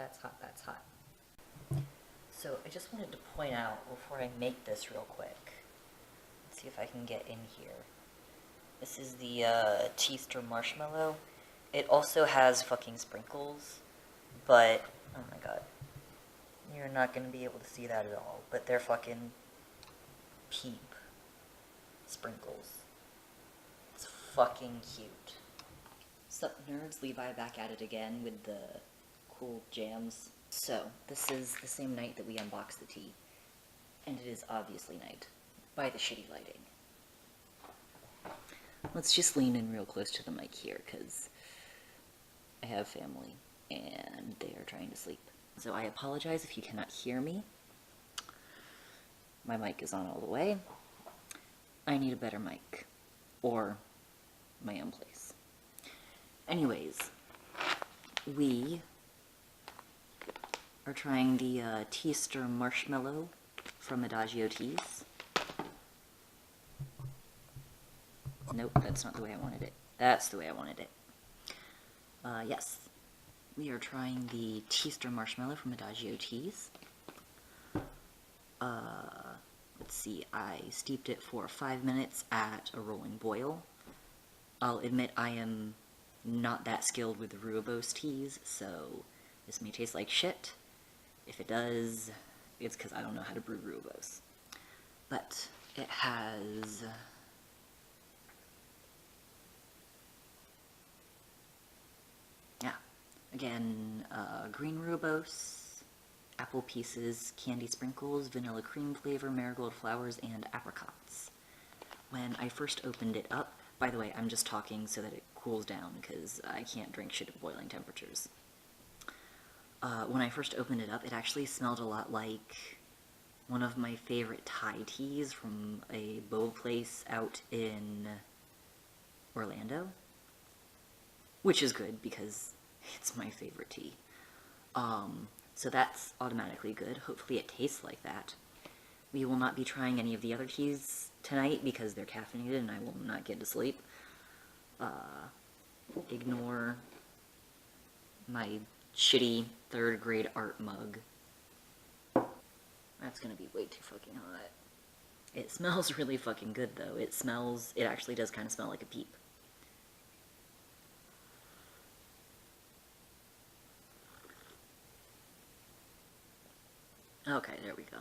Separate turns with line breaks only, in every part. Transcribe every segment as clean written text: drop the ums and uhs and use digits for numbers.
that's hot, that's hot. So I just wanted to point out before I make this real quick, let's see if I can get in here. This is the Teaster Marshmallow. It also has fucking sprinkles, but, oh my god. You're not gonna be able to see that at all, but they're fucking peep sprinkles. It's fucking cute. Sup nerds, Levi back at it again with the cool jams. So, this is the same night that we unboxed the tea, and it is obviously night, by the shitty lighting. Let's just lean in real close to the mic here, because I have family, and they are trying to sleep. So I apologize if you cannot hear me. My mic is on all the way. I need a better mic, or my own place. Anyways, we are trying the Teaster Marshmallow from Adagio Teas. Nope, that's not the way I wanted it. That's the way I wanted it. Yes. We are trying the Teaster Marshmallow from Adagio Teas. Let's see, I steeped it for 5 minutes at a rolling boil. I'll admit I am not that skilled with the rooibos teas, so this may taste like shit. If it does, it's because I don't know how to brew rooibos. But it has again, green rooibos, apple pieces, candy sprinkles, vanilla cream flavor, marigold flowers, and apricots. When I first opened it up, by the way, I'm just talking so that it cools down, because I can't drink shit at boiling temperatures. When I first opened it up, it actually smelled a lot like one of my favorite Thai teas from a boba place out in Orlando. Which is good, because it's my favorite tea. So that's automatically good. Hopefully it tastes like that. We will not be trying any of the other teas tonight because they're caffeinated and I will not get to sleep. Ignore my shitty 3rd grade art mug. That's gonna be way too fucking hot. It smells really fucking good though. It actually does kind of smell like a peep. Okay, there we go.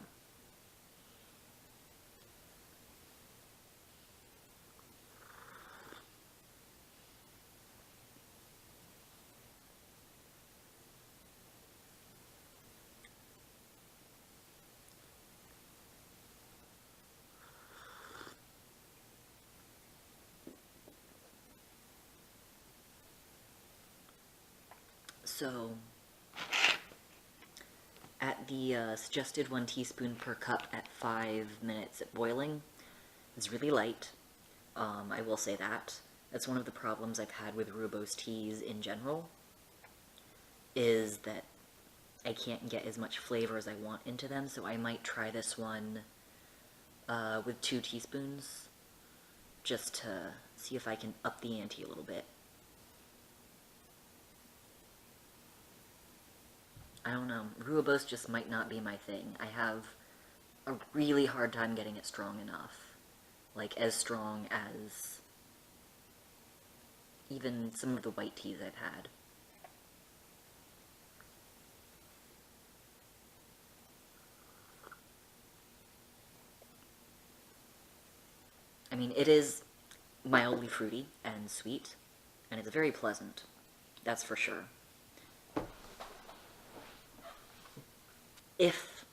So, at the suggested 1 teaspoon per cup at 5 minutes at boiling, it's really light. I will say that. That's one of the problems I've had with rooibos teas in general, is that I can't get as much flavor as I want into them, so I might try this one with 2 teaspoons, just to see if I can up the ante a little bit. I don't know, rooibos just might not be my thing. I have a really hard time getting it strong enough. Like, as strong as even some of the white teas I've had. I mean, it is mildly fruity and sweet, and it's very pleasant. That's for sure. If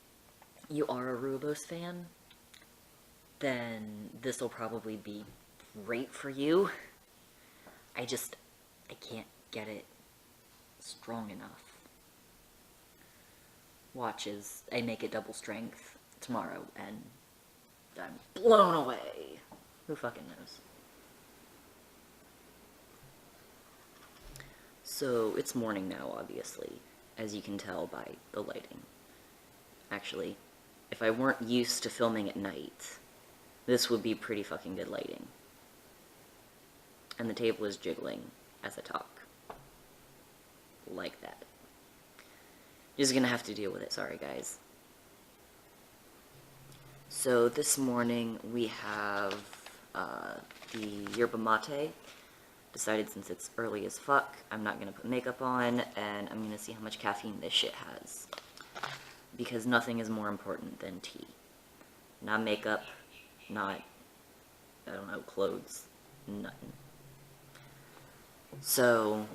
you are a rooibos fan, then this will probably be great for you. I can't get it strong enough. Watch as I make it double strength tomorrow, and I'm blown away. Who fucking knows? So, it's morning now, obviously, as you can tell by the lighting. Actually, if I weren't used to filming at night, this would be pretty fucking good lighting. And the table is jiggling as I talk. Like that. Just gonna have to deal with it, sorry guys. So this morning we have the yerba mate. Decided since it's early as fuck, I'm not gonna put makeup on, and I'm gonna see how much caffeine this shit has. Because nothing is more important than tea. Not makeup, not, I don't know, clothes, nothing. So,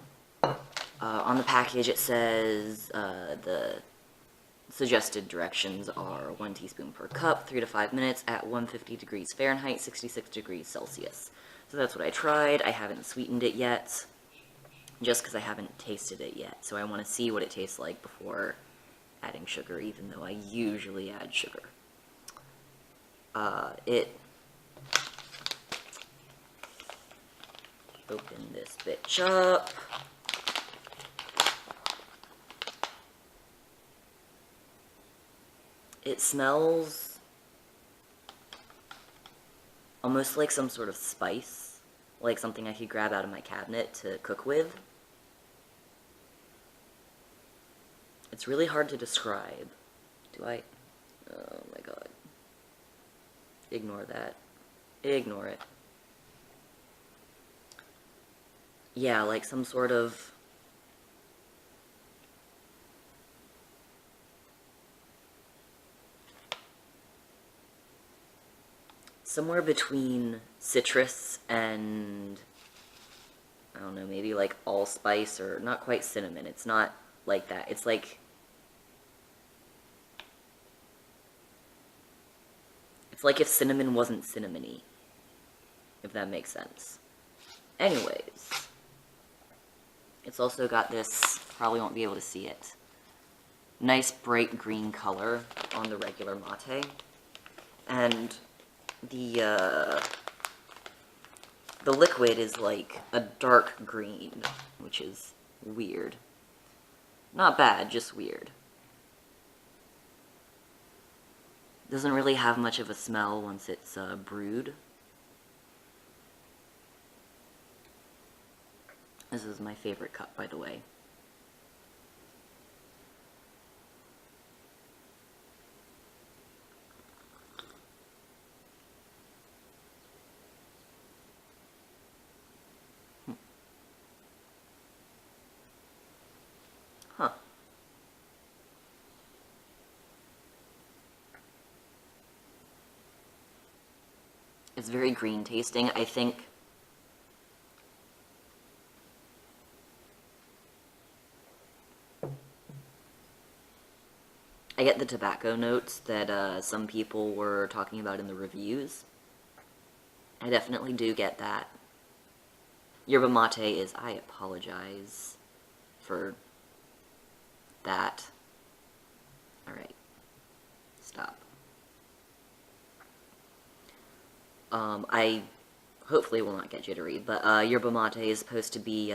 on the package it says the suggested directions are 1 teaspoon per cup, 3 to 5 minutes at 150 degrees Fahrenheit, 66 degrees Celsius. So that's what I tried. I haven't sweetened it yet, just because I haven't tasted it yet. So I want to see what it tastes like before adding sugar, even though I usually add sugar. Open this bitch up. It smells almost like some sort of spice, like something I could grab out of my cabinet to cook with. It's really hard to describe. Do I? Oh my god. Ignore that. Ignore it. Yeah, like some sort of... somewhere between citrus and... I don't know, maybe like allspice, or not quite cinnamon. It's not like that. It's like... it's like if cinnamon wasn't cinnamony. If that makes sense. Anyways. It's also got this, probably won't be able to see it, nice bright green color on the regular mate. And the liquid is like a dark green, which is weird. Not bad, just weird. Doesn't really have much of a smell once it's brewed. This is my favorite cup, by the way. Huh. It's very green tasting. I think I get the tobacco notes that some people were talking about in the reviews. I definitely do get that. Yerba mate is... I apologize for that. Alright. Stop. I hopefully will not get jittery, but yerba mate is supposed to be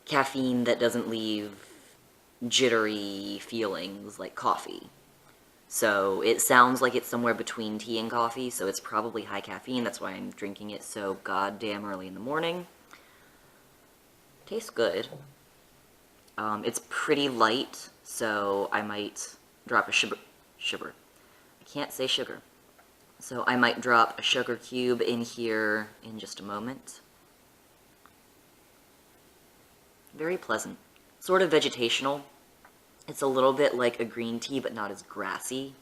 caffeine that doesn't leave jittery feelings like coffee. So it sounds like it's somewhere between tea and coffee, so it's probably high caffeine. That's why I'm drinking it so goddamn early in the morning. Tastes good. It's pretty light, so I might drop a sugar. I can't say sugar. So I might drop a sugar cube in here in just a moment. Very pleasant. Sort of vegetational. It's a little bit like a green tea, but not as grassy.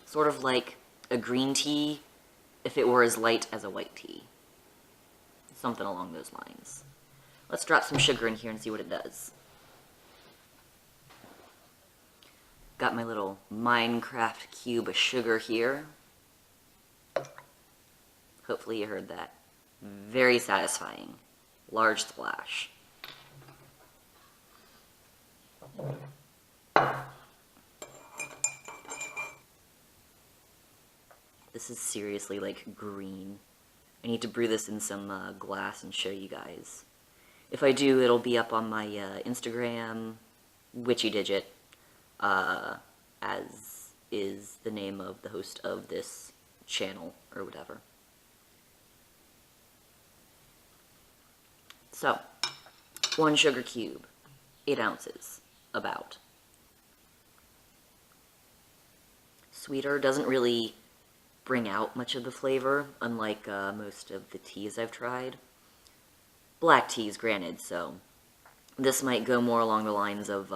Sort of like a green tea if it were as light as a white tea. Something along those lines. Let's drop some sugar in here and see what it does. Got my little Minecraft cube of sugar here. Hopefully you heard that. Very satisfying. Large splash. This is seriously like green. I need to brew this in some glass and show you guys. If I do, it'll be up on my Instagram, WitchyDigit, as is the name of the host of this channel, or whatever. So, 1 sugar cube, 8 ounces, about. Sweeter, doesn't really bring out much of the flavor, unlike most of the teas I've tried. Black teas, granted, so this might go more along the lines of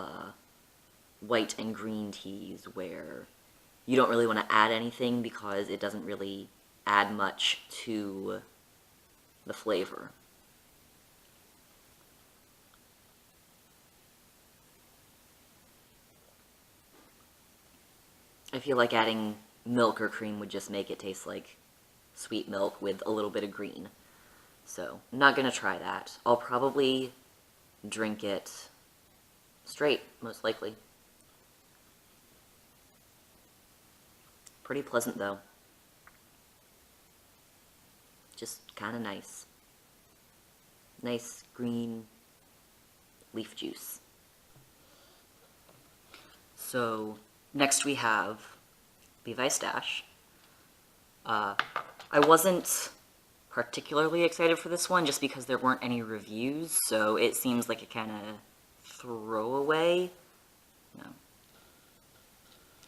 white and green teas, where you don't really want to add anything because it doesn't really add much to the flavor. I feel like adding milk or cream would just make it taste like sweet milk with a little bit of green. So, I'm not going to try that. I'll probably drink it straight, most likely. Pretty pleasant, though. Just kind of nice. Nice green leaf juice. So, next we have Levi Stash. I wasn't particularly excited for this one just because there weren't any reviews, so it seems like a kind of throwaway. No.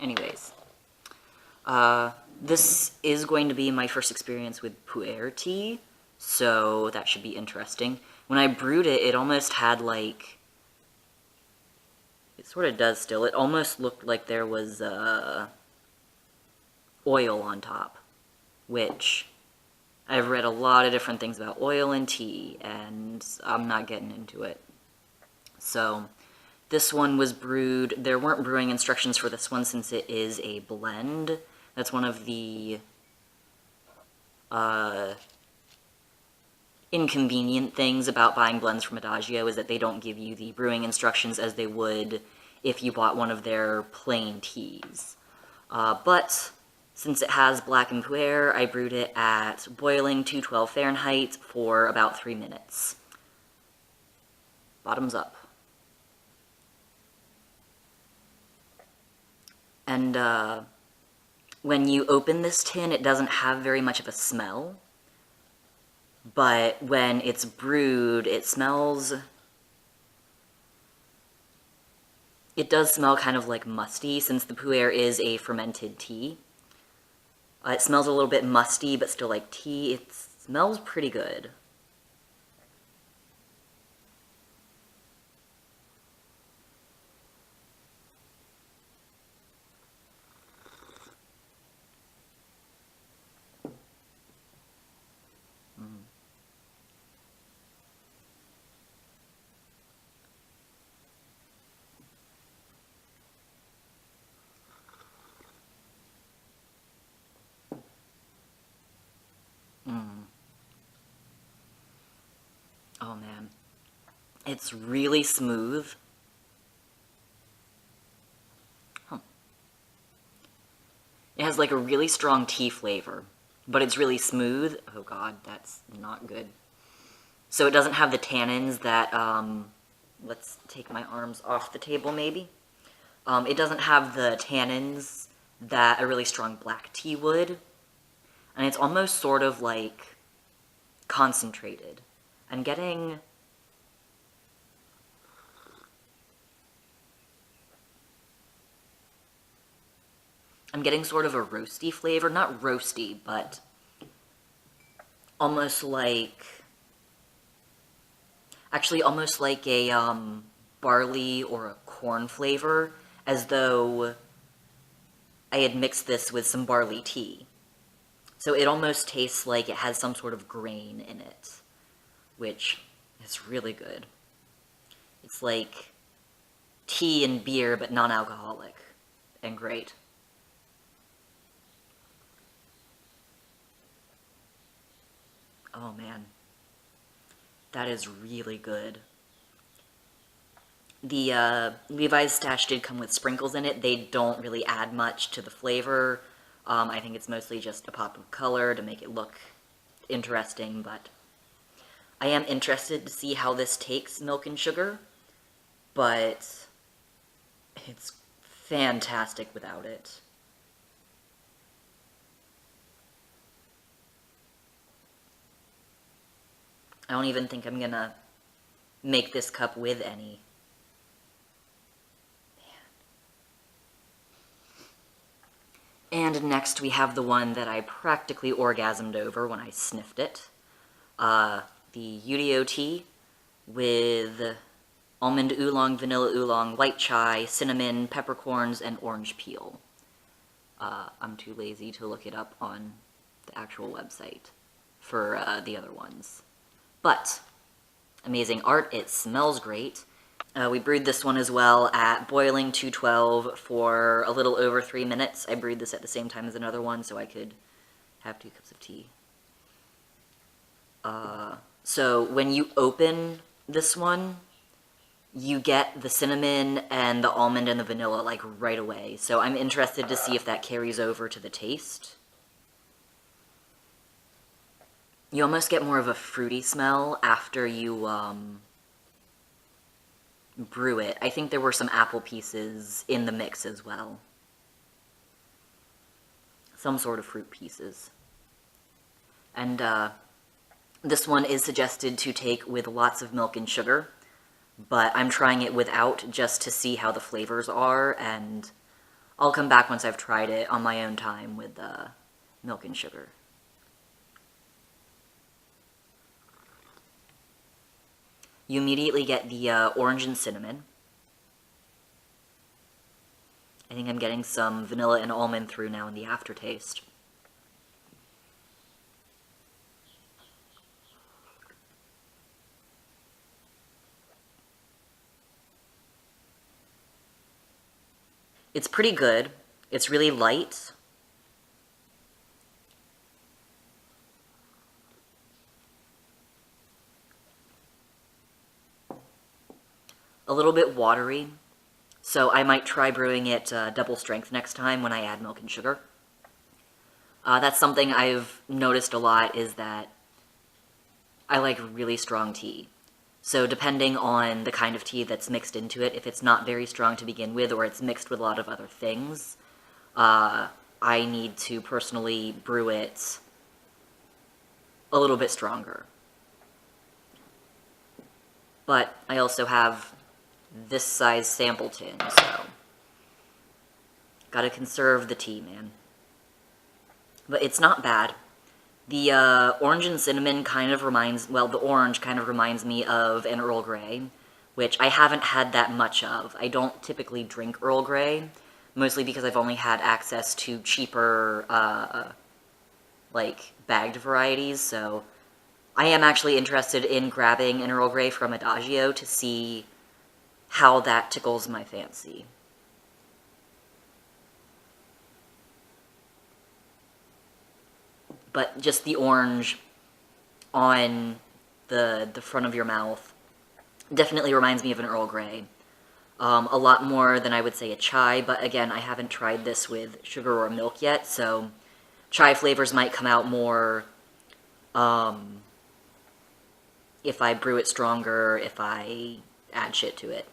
Anyways. This is going to be my first experience with pu'er tea, so that should be interesting. When I brewed it, it almost had like... It sort of does still. It almost looked like there was oil on top, which I've read a lot of different things about oil in tea, and I'm not getting into it. So this one was brewed. There weren't brewing instructions for this one since it is a blend. That's one of the inconvenient things about buying blends from Adagio, is that they don't give you the brewing instructions as they would if you bought one of their plain teas. But since it has black and pu'er, I brewed it at boiling 212 Fahrenheit for about 3 minutes. Bottoms up. And when you open this tin, it doesn't have very much of a smell. But when it's brewed, it smells... It does smell kind of like musty, since the pu'er is a fermented tea. It smells a little bit musty, but still like tea. It smells pretty good. Oh man, it's really smooth. It has like a really strong tea flavor, but it's really smooth. Oh god, that's not good. So it doesn't have the tannins that, let's take my arms off the table maybe. It doesn't have the tannins that a really strong black tea would. And it's almost sort of like concentrated. I'm getting... sort of a roasty flavor. Not roasty, but almost like... Actually, almost like a barley or a corn flavor, as though I had mixed this with some barley tea. So it almost tastes like it has some sort of grain in it, which is really good. It's like tea and beer, but non-alcoholic, and great. Oh man, that is really good. The Levi's Stash did come with sprinkles in it. They don't really add much to the flavor. I think it's mostly just a pop of color to make it look interesting, but I am interested to see how this takes milk and sugar, but it's fantastic without it. I don't even think I'm gonna make this cup with any. And next we have the one that I practically orgasmed over when I sniffed it. The UDOT with almond oolong, vanilla oolong, white chai, cinnamon, peppercorns, and orange peel. I'm too lazy to look it up on the actual website for the other ones. But, amazing art, it smells great. We brewed this one as well at boiling 212 for a little over 3 minutes. I brewed this at the same time as another one so I could have 2 cups of tea. So when you open this one, you get the cinnamon and the almond and the vanilla like right away. So I'm interested to see if that carries over to the taste. You almost get more of a fruity smell after you brew it. I think there were some apple pieces in the mix as well. Some sort of fruit pieces. And this one is suggested to take with lots of milk and sugar, but I'm trying it without just to see how the flavors are, and I'll come back once I've tried it on my own time with milk and sugar. You immediately get the orange and cinnamon. I think I'm getting some vanilla and almond through now in the aftertaste. It's pretty good. It's really light. A little bit watery, so I might try brewing it double strength next time when I add milk and sugar. That's something I've noticed a lot, is that I like really strong tea. So depending on the kind of tea that's mixed into it, if it's not very strong to begin with, or it's mixed with a lot of other things, I need to personally brew it a little bit stronger. But I also have this size sample tin, so gotta conserve the tea, man. But it's not bad. The orange and cinnamon kind of reminds, well, the orange kind of reminds me of an Earl Grey, which I haven't had that much of. I don't typically drink Earl Grey, mostly because I've only had access to cheaper, like, bagged varieties, so I am actually interested in grabbing an Earl Grey from Adagio to see how that tickles my fancy. But just the orange on the front of your mouth definitely reminds me of an Earl Grey. A lot more than I would say a chai, but again, I haven't tried this with sugar or milk yet, so chai flavors might come out more if I brew it stronger, if I add shit to it.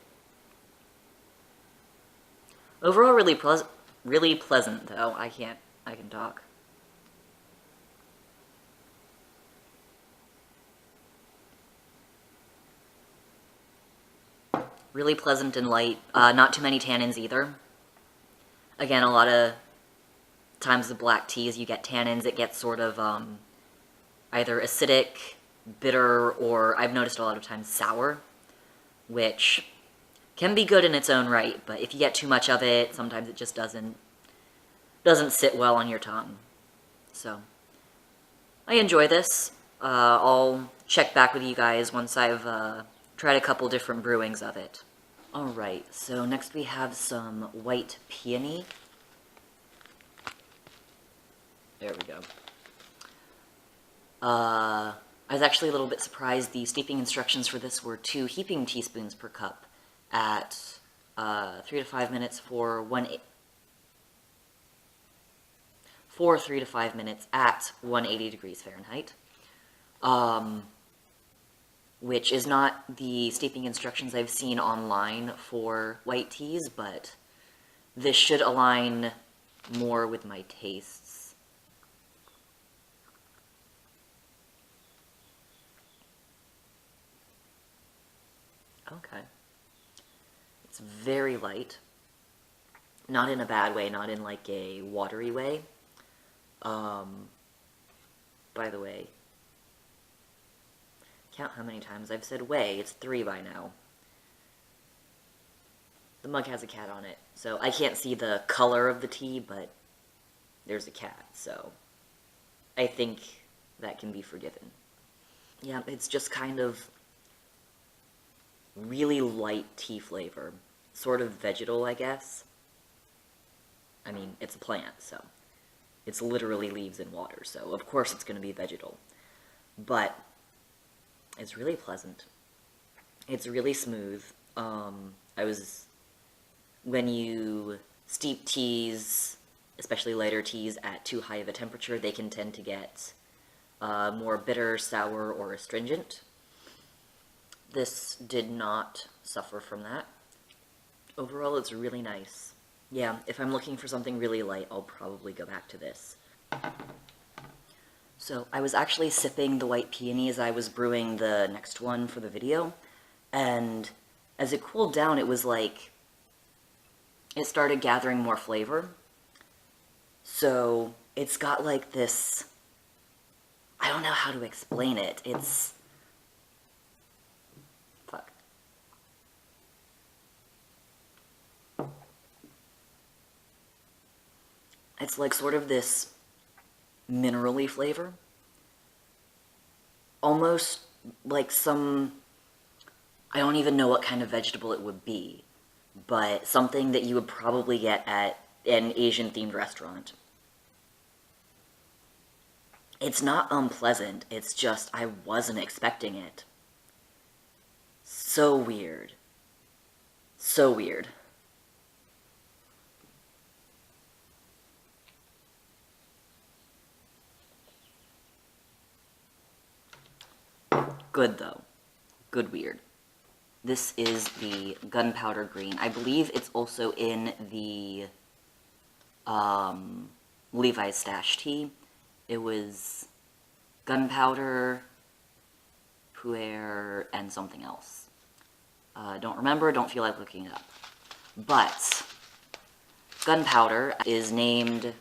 Overall, really pleasant, though. I can talk. Really pleasant and light. Not too many tannins either. Again, a lot of times the black teas, you get tannins. It gets sort of either acidic, bitter, or I've noticed a lot of times sour, which can be good in its own right, but if you get too much of it, sometimes it just doesn't sit well on your tongue. So, I enjoy this. I'll check back with you guys once I've tried a couple different brewings of it. Alright, so next we have some white peony. There we go. I was actually a little bit surprised. The steeping instructions for this were 2 heaping teaspoons per cup at 3 to 5 minutes for 3 to 5 minutes at 180 degrees Fahrenheit. Which is not the steeping instructions I've seen online for white teas, but this should align more with my tastes. Okay. It's very light. Not in a bad way, not in like a watery way. By the way, count how many times I've said way. It's 3 by now. The mug has a cat on it, so I can't see the color of the tea, but there's a cat, so I think that can be forgiven. Yeah, it's just kind of really light tea flavor. Sort of vegetal, I guess. I mean, it's a plant, so it's literally leaves and water, so of course it's going to be vegetal. But it's really pleasant. It's really smooth. When you steep teas, especially lighter teas, at too high of a temperature, they can tend to get more bitter, sour, or astringent. This did not suffer from that. Overall, it's really nice. Yeah, if I'm looking for something really light, I'll probably go back to this. So, I was actually sipping the white peony as I was brewing the next one for the video, and as it cooled down, it was like, it started gathering more flavor. So, it's got like this, I don't know how to explain it, fuck. It's like sort of this minerally flavor. Almost like some, I don't even know what kind of vegetable it would be, but something that you would probably get at an Asian-themed restaurant. It's not unpleasant, it's just I wasn't expecting it. So weird. So weird. Good, though. Good weird. This is the gunpowder green. I believe it's also in the Levi's stash tea. It was gunpowder, puer, and something else. Don't remember, don't feel like looking it up. But gunpowder is named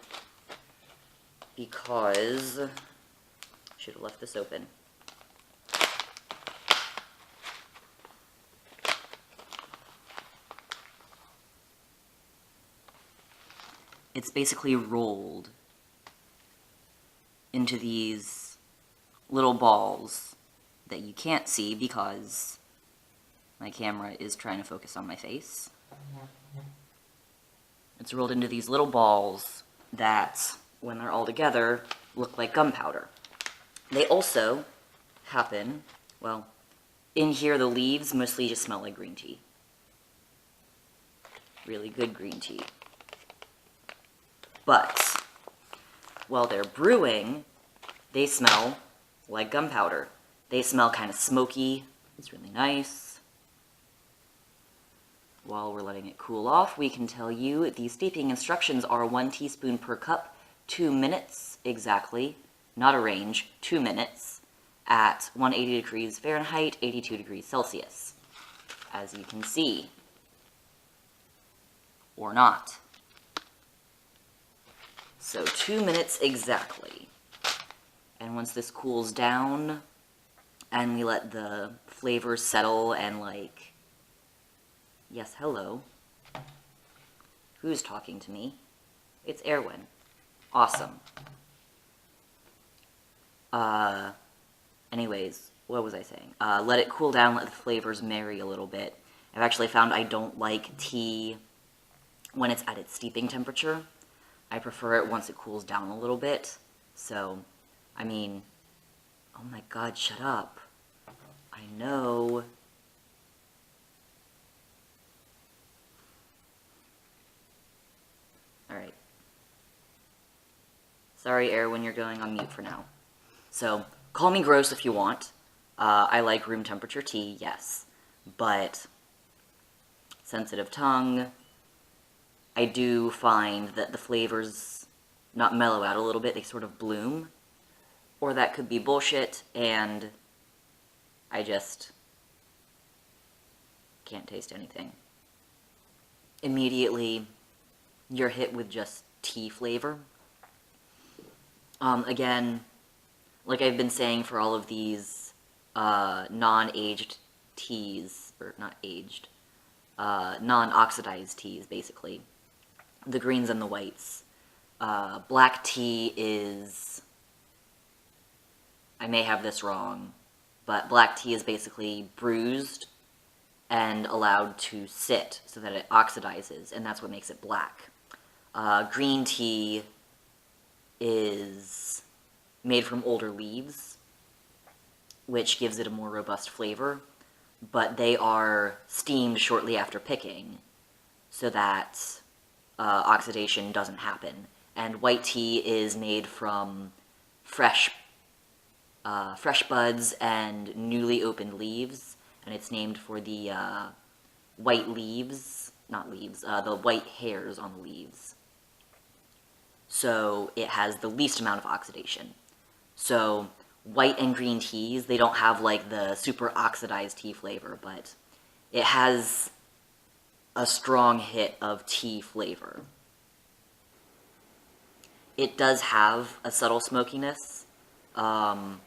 because, should have left this open. It's basically rolled into these little balls that you can't see because my camera is trying to focus on my face. It's rolled into these little balls that, when they're all together, look like gunpowder. They also happen, well, in here the leaves mostly just smell like green tea. Really good green tea. But while they're brewing, they smell like gunpowder. They smell kind of smoky. It's really nice. While we're letting it cool off, we can tell you the steeping instructions are 1 teaspoon per cup, 2 minutes exactly, not a range, 2 minutes, at 180 degrees Fahrenheit, 82 degrees Celsius. As you can see. Or not. So 2 minutes exactly. And once this cools down, and we let the flavors settle and like, yes, hello. Who's talking to me? It's Erwin. Awesome. Anyways, what was I saying? Let it cool down, let the flavors marry a little bit. I've actually found I don't like tea when it's at its steeping temperature. I prefer it once it cools down a little bit. So, I mean, oh my god, shut up. I know. Alright. Sorry, Erwin, you're going on mute for now. So, call me gross if you want. I like room temperature tea, yes. But, sensitive tongue, I do find that the flavors not mellow out a little bit, they sort of bloom. Or that could be bullshit, and I just can't taste anything. Immediately, you're hit with just tea flavor. Again, like I've been saying for all of these non-aged teas, or not aged, non-oxidized teas, basically. The greens and the whites. Black tea is, I may have this wrong, but black tea is basically bruised and allowed to sit so that it oxidizes, and that's what makes it black. Green tea is made from older leaves, which gives it a more robust flavor, but they are steamed shortly after picking so that oxidation doesn't happen. And white tea is made from fresh buds and newly opened leaves, and it's named for the white leaves, not leaves, the white hairs on the leaves. So it has the least amount of oxidation. So white and green teas, they don't have like the super oxidized tea flavor, but it has a strong hit of tea flavor. It does have a subtle smokiness. I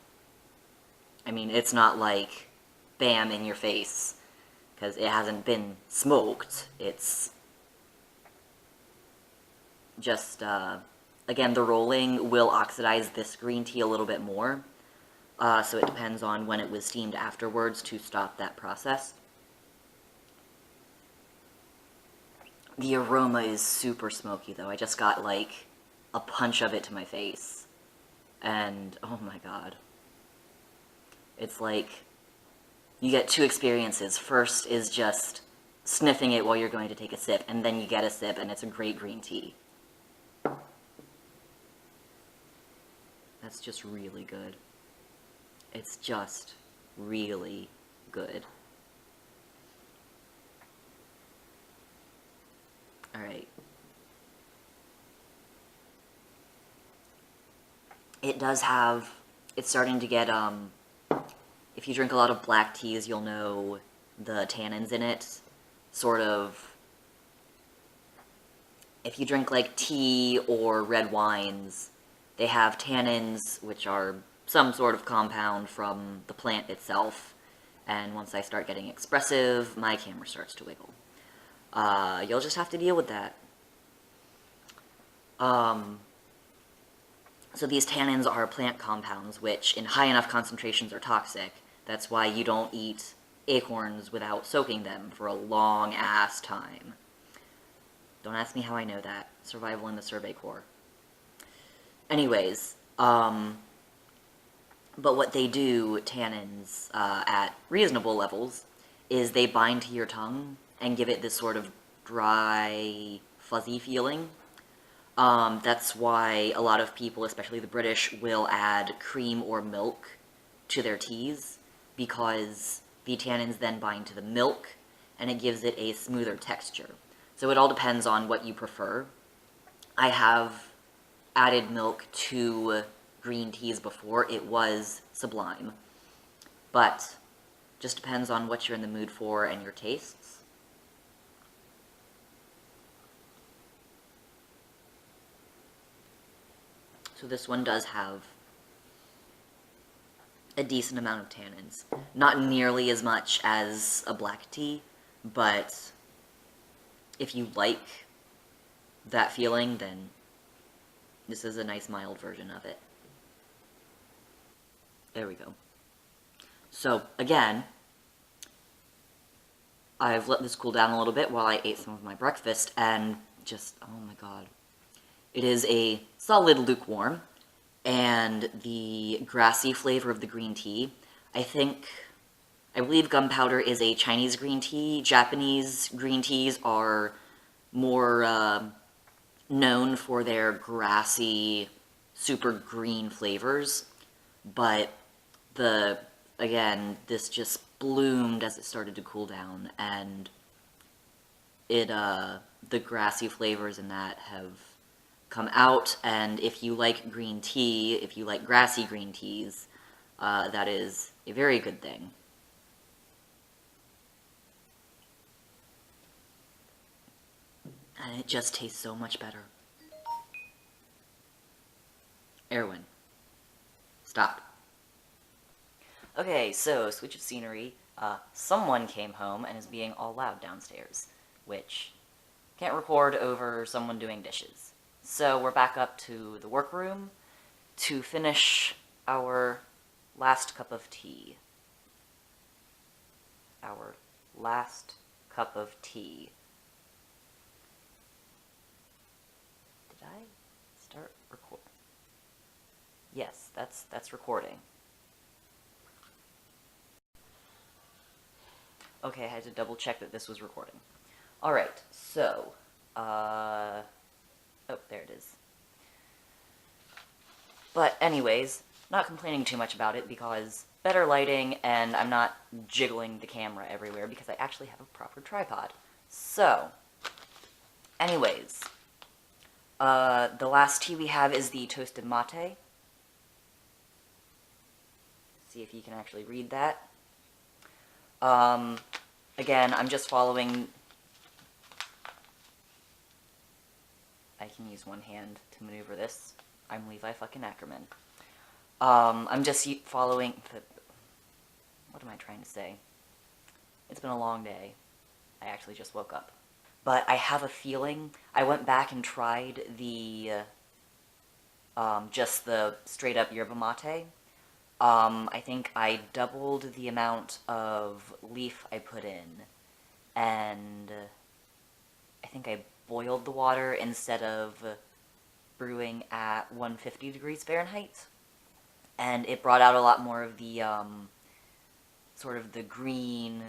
mean, it's not like bam in your face, because it hasn't been smoked. It's just, again, the rolling will oxidize this green tea a little bit more, so it depends on when it was steamed afterwards to stop that process. The aroma is super smoky, though. I just got, like, a punch of it to my face, and oh my god. It's like, you get two experiences. First is just sniffing it while you're going to take a sip, and then you get a sip, and it's a great green tea. That's just really good. It's just really good. Alright. It does have, it's starting to get, if you drink a lot of black teas, you'll know the tannins in it. Sort of, if you drink like tea or red wines, they have tannins, which are some sort of compound from the plant itself. And once I start getting expressive, my camera starts to wiggle. You'll just have to deal with that. So these tannins are plant compounds, which in high enough concentrations are toxic. That's why you don't eat acorns without soaking them for a long-ass time. Don't ask me how I know that. Survival in the Survey Corps. Anyways, but what they do, tannins, at reasonable levels, is they bind to your tongue and give it this sort of dry, fuzzy feeling. That's why a lot of people, especially the British, will add cream or milk to their teas, because the tannins then bind to the milk, and it gives it a smoother texture. So it all depends on what you prefer. I have added milk to green teas before. It was sublime. But just depends on what you're in the mood for and your tastes. So this one does have a decent amount of tannins. Not nearly as much as a black tea, but if you like that feeling, then this is a nice mild version of it. There we go. So, again, I've let this cool down a little bit while I ate some of my breakfast, and just, oh my god. It is a solid lukewarm, and the grassy flavor of the green tea, I believe gunpowder is a Chinese green tea. Japanese green teas are more known for their grassy, super green flavors, but again, this just bloomed as it started to cool down, and the grassy flavors in that have come out, and if you like green tea, if you like grassy green teas, that is a very good thing. And it just tastes so much better. Erwin, stop. Okay, so switch of scenery. Someone came home and is being all loud downstairs, which can't record over someone doing dishes. So we're back up to the workroom to finish our last cup of tea. Our last cup of tea. Did I start recording? Yes, that's recording. Okay, I had to double check that this was recording. Alright, so, oh, there it is. But anyways, not complaining too much about it because better lighting and I'm not jiggling the camera everywhere because I actually have a proper tripod. So, anyways, the last tea we have is the toasted mate. See if you can actually read that. Again, I'm just following... I can use one hand to maneuver this. I'm Levi fucking Ackerman. I'm just following... What am I trying to say? It's been a long day. I actually just woke up. But I have a feeling... I went back and tried the... just the straight-up yerba mate. I think I doubled the amount of leaf I put in, and I think I boiled the water instead of brewing at 150 degrees Fahrenheit, and it brought out a lot more of the, sort of the green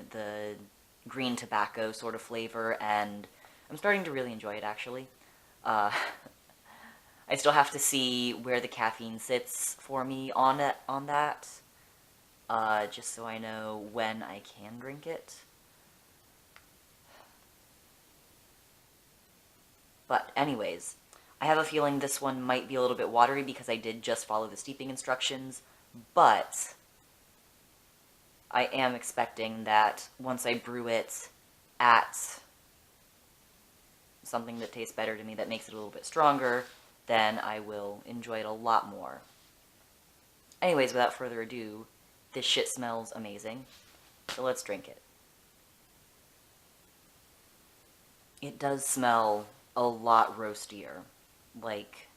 tobacco sort of flavor, and I'm starting to really enjoy it, actually. I still have to see where the caffeine sits for me on that, just so I know when I can drink it. But anyways, I have a feeling this one might be a little bit watery because I did just follow the steeping instructions, but I am expecting that once I brew it at something that tastes better to me that makes it a little bit stronger, then I will enjoy it a lot more. Anyways, without further ado, this shit smells amazing, so let's drink it. It does smell a lot roastier. Like,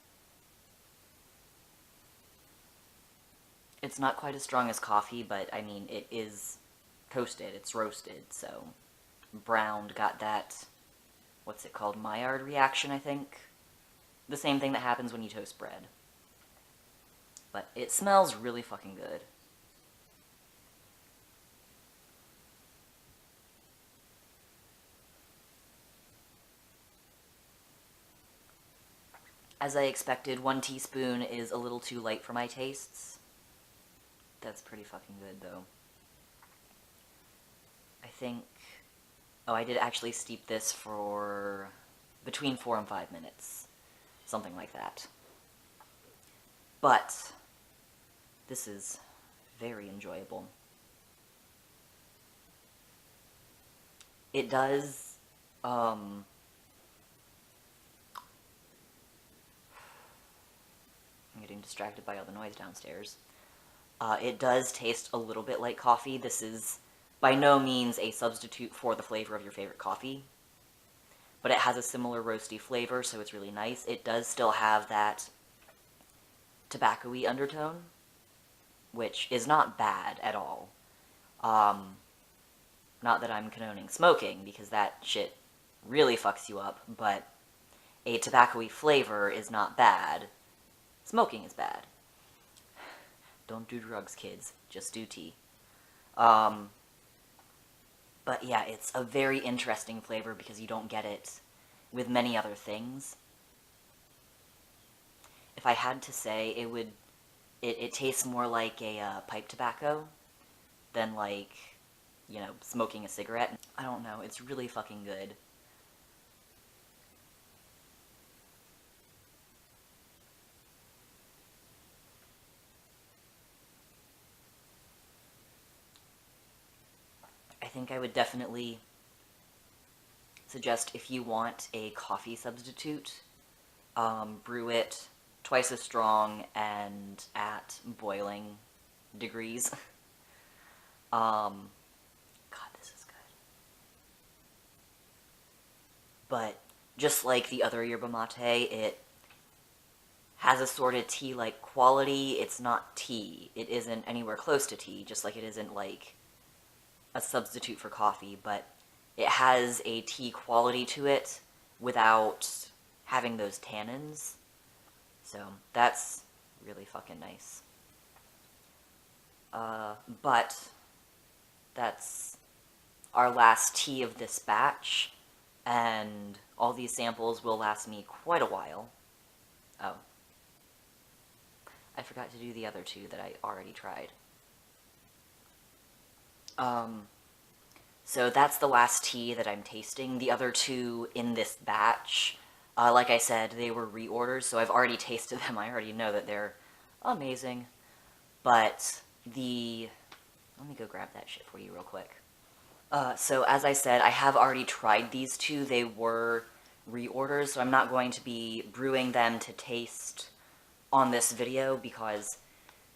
it's not quite as strong as coffee, but I mean, it is toasted, it's roasted, so browned, got that, what's it called, Maillard reaction, I think? The same thing that happens when you toast bread. But it smells really fucking good. As I expected, 1 teaspoon is a little too light for my tastes. That's pretty fucking good, though. I think... Oh, I did actually steep this for between 4 and 5 minutes. Something like that. But this is very enjoyable. It does, I'm getting distracted by all the noise downstairs. It does taste a little bit like coffee. This is by no means a substitute for the flavor of your favorite coffee, but it has a similar roasty flavor, so it's really nice. It does still have that tobacco-y undertone, which is not bad at all. Not that I'm condoning smoking, because that shit really fucks you up, but a tobacco-y flavor is not bad. Smoking is bad. Don't do drugs, kids. Just do tea. But yeah, it's a very interesting flavor because you don't get it with many other things. If I had to say, it tastes more like a pipe tobacco than like, you know, smoking a cigarette. I don't know, it's really fucking good. I think I would definitely suggest if you want a coffee substitute, brew it twice as strong and at boiling degrees. God, this is good. But just like the other yerba mate, it has a sort of tea-like quality. It's not tea. It isn't anywhere close to tea, just like it isn't like a substitute for coffee, but it has a tea quality to it without having those tannins. So that's really fucking nice. But that's our last tea of this batch, and all these samples will last me quite a while. Oh. I forgot to do the other two that I already tried. So that's the last tea that I'm tasting. The other two in this batch, like I said, they were reorders, so I've already tasted them. I already know that they're amazing. But let me go grab that shit for you real quick. So as I said, I have already tried these two. They were reorders, so I'm not going to be brewing them to taste on this video because,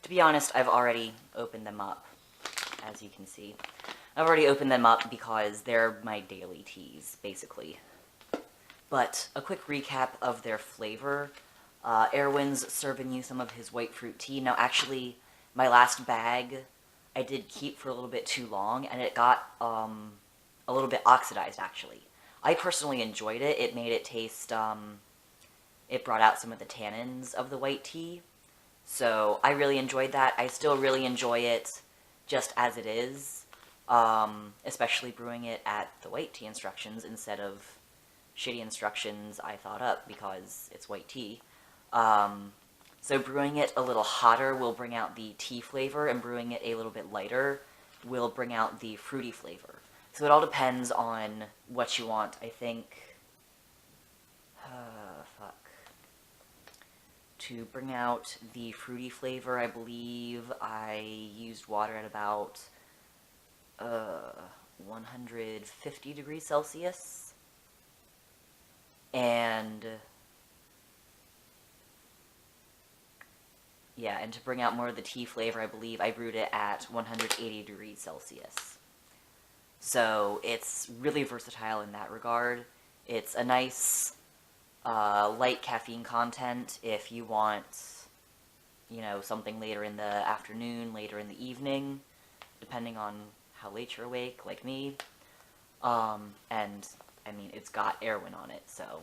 to be honest, I've already opened them up, as you can see. I've already opened them up because they're my daily teas, basically. But a quick recap of their flavor. Erwin's serving you some of his white fruit tea. Now, actually, my last bag I did keep for a little bit too long, and it got a little bit oxidized, actually. I personally enjoyed it. It made it taste, it brought out some of the tannins of the white tea. So I really enjoyed that. I still really enjoy it just as it is. Especially brewing it at the white tea instructions instead of shitty instructions I thought up because it's white tea. So brewing it a little hotter will bring out the tea flavor, and brewing it a little bit lighter will bring out the fruity flavor. So it all depends on what you want. I think, to bring out the fruity flavor, I believe I used water at about 150 degrees Celsius, and yeah, and to bring out more of the tea flavor, I believe I brewed it at 180 degrees Celsius. So it's really versatile in that regard. It's a nice light caffeine content if you want, you know, something later in the afternoon, later in the evening, depending on how late you're awake, like me. And, I mean, it's got Erwin on it, so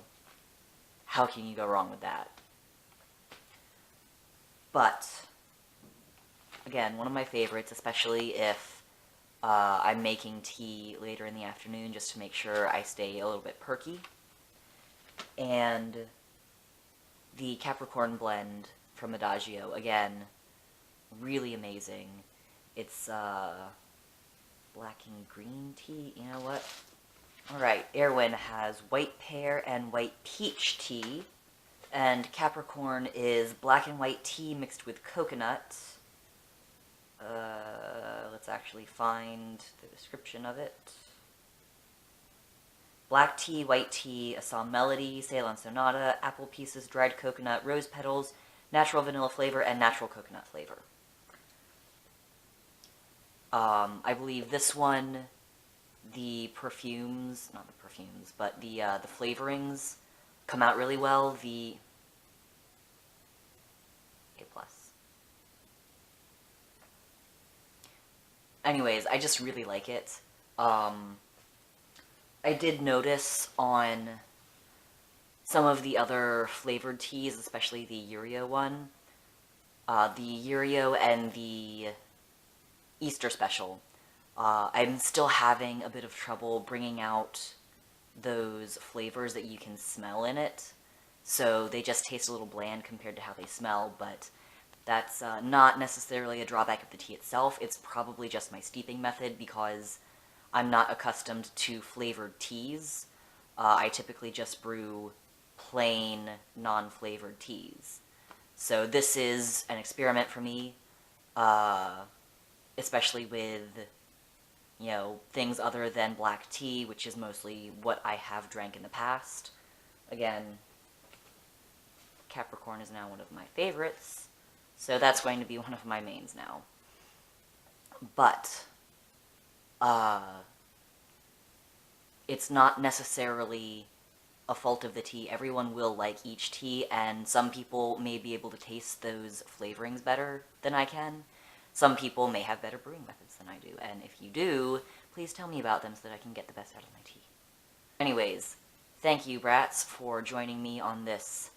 how can you go wrong with that? But, again, one of my favorites, especially if I'm making tea later in the afternoon, just to make sure I stay a little bit perky. And the Capricorn blend from Adagio, again, really amazing. It's black and green tea, you know what? Alright, Erwin has white pear and white peach tea, and Capricorn is black and white tea mixed with coconut. Let's actually find the description of it. Black tea, white tea, Assam melody, Ceylon sonata, apple pieces, dried coconut, rose petals, natural vanilla flavor, and natural coconut flavor. I believe this one, the perfumes, not the perfumes, but the flavorings come out really well. The A+. Anyways, I just really like it. I did notice on some of the other flavored teas, especially the Yurio one, the Yurio and the Easter special, I'm still having a bit of trouble bringing out those flavors that you can smell in it. So they just taste a little bland compared to how they smell, but that's not necessarily a drawback of the tea itself. It's probably just my steeping method because I'm not accustomed to flavored teas. I typically just brew plain, non-flavored teas. So this is an experiment for me, especially with, you know, things other than black tea, which is mostly what I have drank in the past. Again, Capricorn is now one of my favorites, so that's going to be one of my mains now. But, it's not necessarily a fault of the tea. Everyone will like each tea, and some people may be able to taste those flavorings better than I can. Some people may have better brewing methods than I do, and if you do, please tell me about them so that I can get the best out of my tea. Anyways, thank you, brats, for joining me on this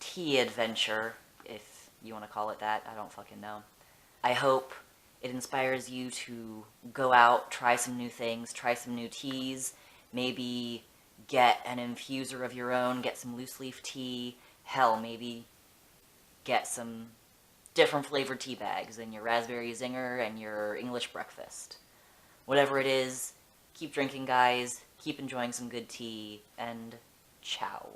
tea adventure, if you want to call it that. I don't fucking know. I hope it inspires you to go out, try some new things, try some new teas, maybe get an infuser of your own, get some loose leaf tea, hell, maybe get some different flavored tea bags than your raspberry zinger and your English breakfast. Whatever it is, keep drinking, guys, keep enjoying some good tea, and ciao.